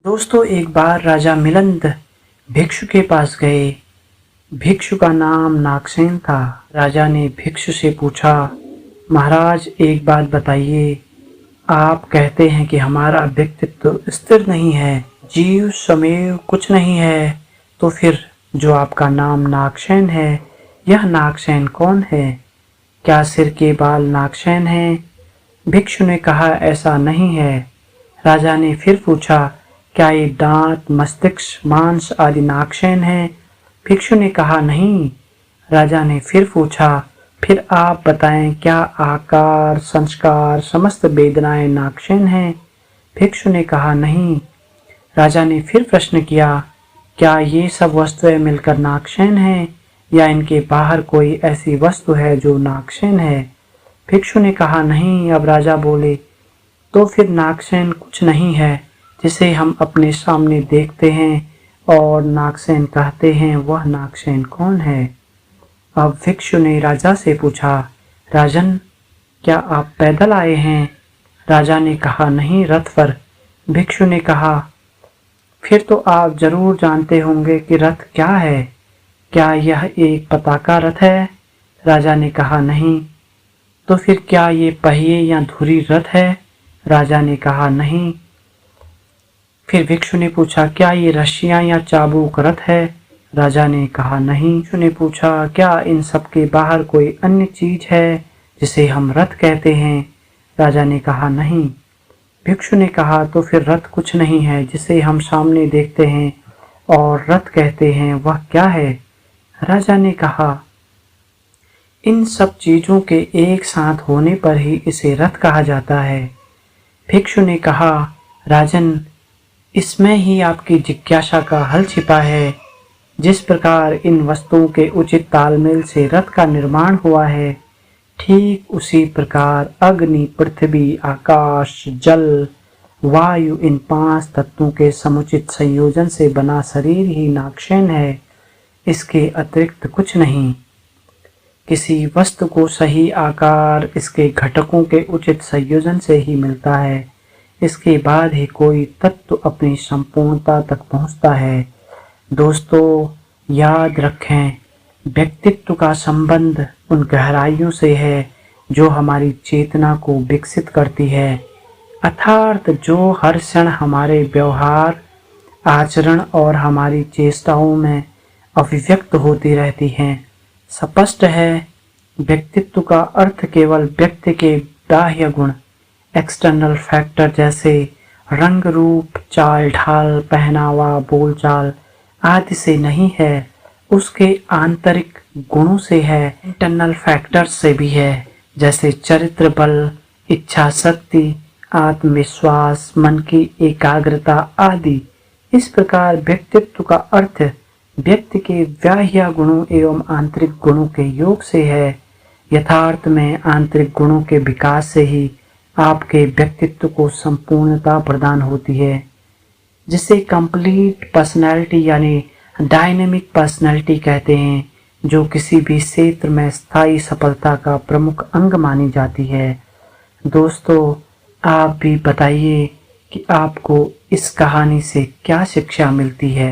दोस्तों, एक बार राजा मिलिंद भिक्षु के पास गए। भिक्षु का नाम नागसेन था। राजा ने भिक्षु से पूछा, महाराज एक बात बताइए, आप कहते हैं कि हमारा व्यक्तित्व स्थिर नहीं है, जीव स्वमेव कुछ नहीं है, तो फिर जो आपका नाम नागसेन है, यह नागसेन कौन है? क्या सिर के बाल नागसेन हैं? भिक्षु ने कहा, ऐसा नहीं है। राजा ने फिर पूछा, क्या ये दांत, मस्तिष्क, मांस आदि नागसेन हैं? भिक्षु ने कहा, नहीं। राजा ने फिर पूछा, फिर आप बताएं, क्या आकार, संस्कार, समस्त वेदनाएं नागसेन हैं? भिक्षु ने कहा, नहीं। राजा ने फिर प्रश्न किया, क्या ये सब वस्तुएं मिलकर नागसेन हैं, या इनके बाहर कोई ऐसी वस्तु है जो नागसेन है? भिक्षु ने कहा, नहीं। अब राजा बोले, तो फिर नागसेन कुछ नहीं है जिसे हम अपने सामने देखते हैं और नागसेन कहते हैं, वह नागसेन कौन है? अब भिक्षु ने राजा से पूछा, राजन, क्या आप पैदल आए हैं? राजा ने कहा, नहीं, रथ पर। भिक्षु ने कहा, फिर तो आप जरूर जानते होंगे कि रथ क्या है। क्या यह एक पताका रथ है? राजा ने कहा, नहीं। तो फिर क्या ये पहिए या धुरी रथ है? राजा ने कहा, नहीं। फिर भिक्षु ने पूछा, क्या ये रस्सियां या चाबुक रथ है? राजा ने कहा, नहीं। भिक्षु ने पूछा, क्या इन सब के बाहर कोई अन्य चीज है जिसे हम रथ कहते हैं? राजा ने कहा, नहीं। भिक्षु ने कहा, तो फिर रथ कुछ नहीं है जिसे हम सामने देखते हैं और रथ कहते हैं, वह क्या है? राजा ने कहा, इन सब चीजों के एक साथ होने पर ही इसे रथ कहा जाता है। भिक्षु ने कहा, राजन, इसमें ही आपकी जिज्ञासा का हल छिपा है। जिस प्रकार इन वस्तुओं के उचित तालमेल से रथ का निर्माण हुआ है, ठीक उसी प्रकार अग्नि, पृथ्वी, आकाश, जल, वायु, इन 5 तत्वों के समुचित संयोजन से बना शरीर ही नागसेन है। इसके अतिरिक्त कुछ नहीं। किसी वस्तु को सही आकार इसके घटकों के उचित संयोजन से ही मिलता है। इसके बाद ही कोई तत्व अपनी संपूर्णता तक पहुंचता है। दोस्तों, याद रखें, व्यक्तित्व का संबंध उन गहराइयों से है जो हमारी चेतना को विकसित करती है, अर्थात जो हर क्षण हमारे व्यवहार, आचरण और हमारी चेष्टाओं में अभिव्यक्त होती रहती हैं। स्पष्ट है, व्यक्तित्व का अर्थ केवल व्यक्ति के बाह्य गुण, एक्सटर्नल फैक्टर जैसे रंग, रूप, चाल ढाल, पहनावा, बोलचाल आदि से नहीं है, उसके आंतरिक गुणों से है। इंटरनल फैक्टर्स से भी है, जैसे चरित्र बल, इच्छा शक्ति, आत्मविश्वास, मन की एकाग्रता आदि। इस प्रकार व्यक्तित्व का अर्थ व्यक्ति के बाह्य गुणों एवं आंतरिक गुणों के योग से है। यथार्थ में आंतरिक गुणों के विकास से ही आपके व्यक्तित्व को संपूर्णता प्रदान होती है, जिसे कंप्लीट पर्सनैलिटी यानी डायनेमिक पर्सनैलिटी कहते हैं, जो किसी भी क्षेत्र में स्थायी सफलता का प्रमुख अंग मानी जाती है। दोस्तों, आप भी बताइए कि आपको इस कहानी से क्या शिक्षा मिलती है।